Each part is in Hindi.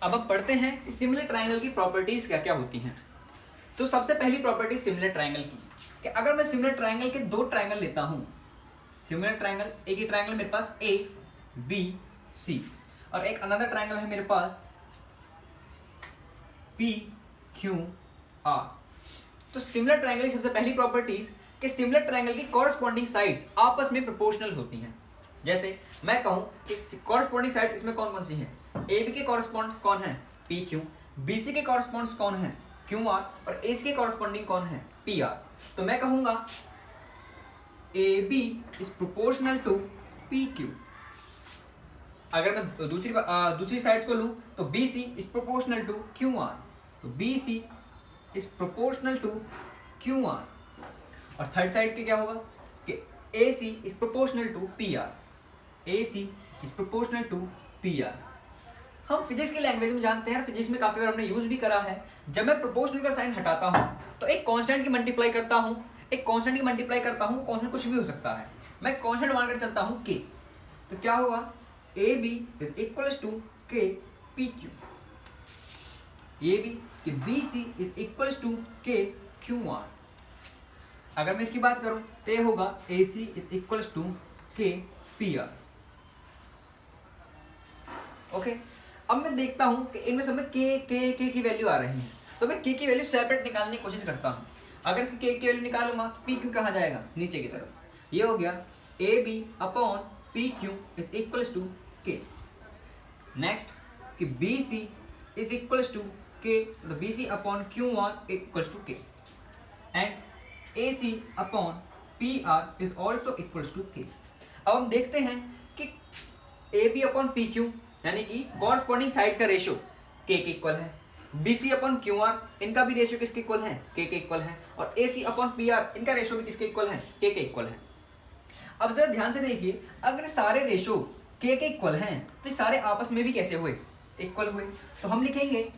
अब हम पढ़ते हैं सिमिलर ट्रायंगल की प्रॉपर्टीज क्या क्या होती हैं। तो सबसे पहली प्रॉपर्टी सिमिलर ट्रायंगल की कि अगर मैं सिमिलर ट्रायंगल के दो ट्रायंगल लेता हूं, सिमिलर ट्रायंगल, एक ही ट्रायंगल मेरे पास ए बी सी और एक अनदर ट्रायंगल है मेरे पास पी क्यू आर। तो सिमिलर ट्रायंगल की सबसे पहली प्रॉपर्टीज कि सिमिलर ट्रायंगल की कॉरस्पॉन्डिंग साइड्स आपस में प्रोपोर्शनल होती हैं। जैसे मैं कहूं कि कॉरस्पॉन्डिंग साइड्स इसमें कौन कौन सी हैं, ए बी के कॉरस्पॉन्ड कौन है पी क्यू, बी सी के कॉरस्पॉन्ड्स कौन है क्यू आर और ए सी के कॉरस्पॉन्डिंग कौन है पी आर। तो मैं कहूंगा A B is proportional to P Q. अगर मैं दूसरी साइड्स को लूं तो B C is proportional to Q R, तो B C is proportional to Q R. और थर्ड साइड के क्या होगा कि A C is proportional to P R, A C is proportional to P R. हम फिजिक्स की लैंग्वेज में जानते हैं, फिजिक्स में काफी बार हमने यूज भी करा है, जब मैं प्रोपोर्शनल का साइन हटाता हूं तो एक कांस्टेंट की मल्टीप्लाई करता हूं, एक कांस्टेंट की मल्टीप्लाई करता हूं, कांस्टेंट कुछ भी हो सकता है, मैं कांस्टेंट मानकर चलता हूं के, तो क्या होगा A B is equals to K P Q, A B कि B C is equals to K Q R. अगर मैं इसकी बात करूं तो ये होगा A C is equals to K P R. Okay, अब मैं देखता हूं कि इनमें सब में के की वैल्यू आ रही है, तो मैं के की वैल्यू सेपरेट निकालने की कोशिश करता हूं। अगर इसकी के की वैल्यू निकालूंगा तो पी क्यू कहाँ जाएगा, नीचे की तरफ। ये हो गया A B upon P Q is equals to K. Next कि B C is equals to K, तो B C upon Q R equals to K and A C upon P R is also equals to K. अब हम देखते हैं कि A B upon P Q यानी कि कॉरस्पॉन्डिंग साइड्स का रेशियो के इक्वल है, B C upon Q R इनका भी रेशियो किसके इक्वल है, के इक्वल है, और ए सी अपॉन पी आर इनका रेशियो भी किसके इक्वल है, के इक्वल है। अब जरा ध्यान से देखिए, अगर सारे रेशियो के इक्वल हैं तो सारे आपस में भी कैसे हुए, इक्वल हुए। तो हम लिखेंगे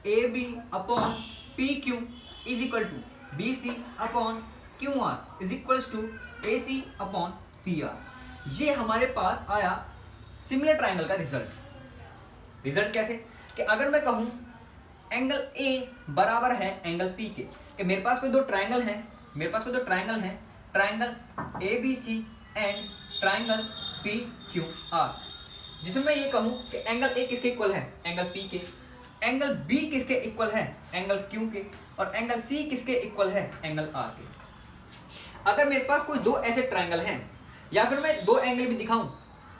A B upon P Q is equal to B C upon Q R is equals to A C upon P R. ये हमारे पास आया सिमिलर ट्रायंगल का रिजल्ट कैसे कि अगर मैं कहूं एंगल ए बराबर है एंगल पी के, कि मेरे पास कोई दो ट्रायंगल हैं, triangle A B C and triangle P Q R, जिसमें मैं ये कहूं कि एंगल ए किसके इक्वल है, एंगल पी के, एंगल बी किसके इक्वल है, एंगल क्यू के, और एंगल सी किसके इक्वल है, एंगल आर के। अगर मेरे पास कोई दो ऐसे ट्रायंगल हैं, या फिर मैं दो एंगल भी दिखाऊं,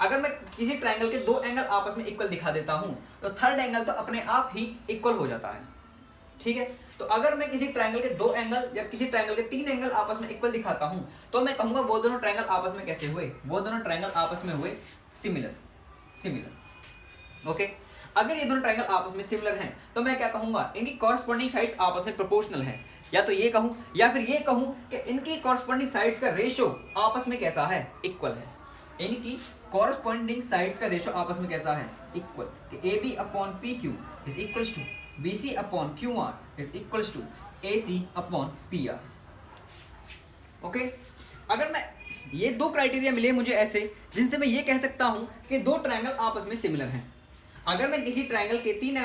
अगर मैं किसी ट्रायंगल के दो एंगल आपस में इक्वल दिखा देता हूं तो थर्ड एंगल तो अपने आप ही इक्वल हो जाता है। ठीक है, तो अगर मैं किसी ट्रायंगल के दो एंगल या किसी ट्रायंगल के तीन एंगल आपस में इक्वल दिखाता हूं तो मैं कहूंगा वो दोनों ट्रायंगल आपस में कैसे हुए, वो दोनों ट्रायंगल आपस में हुए सिमिलर। ओके, अगर ये दोनों ट्रायंगल आपस में सिमिलर हैं तो मैं क्या कहूंगा, इनकी कॉरस्पॉन्डिंग साइड्स आपस में प्रोपोर्शनल है, या तो ये कहूं या फिर ये कहूं कि इनकी कॉरस्पॉन्डिंग साइड्स का रेशियो आपस में कैसा है, इक्वल है। इनकी कॉरस्पॉन्डिंग साइड्स का रेशियो आपस में कैसा है, इक्वल, कि A B upon P Q is equals to B C upon Q R is equals to A C upon P R. Okay, अगर मैं ये दो क्राइटेरिया मिले मुझे ऐसे जिनसे मैं ये कह सकता हूं कि दो ट्रायंगल आपस में सिमिलर हैं। अगर मैं किसी ट्रायंगल के तीन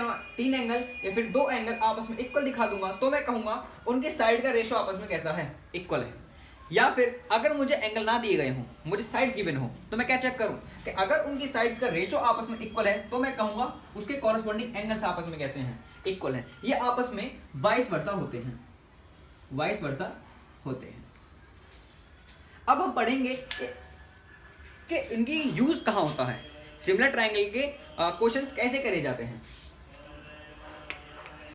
एंगल या फिर दो एंगल आपस में इक्वल दिखा दूंगा तो मैं कहूंगा उनके साइड का रेशियो आपस में कैसा है, इक्वल है। या फिर अगर मुझे एंगल ना दिए गए हों, मुझे साइड्स गिवन हो, तो मैं क्या चेक करूं कि अगर उनकी साइड्स का रेशियो आपस में इक्वल है तो मैं कहूंगा उसके कॉरस्पॉन्डिंग एंगल्स आपस में कैसे हैं, इक्वल हैं। ये आपस में वाइस वर्सा होते हैं। अब हम पढ़ेंगे कि इनकी यूज कहां होता है, सिमिलर ट्रायंगल के क्वेश्चंस कैसे करे जाते हैं।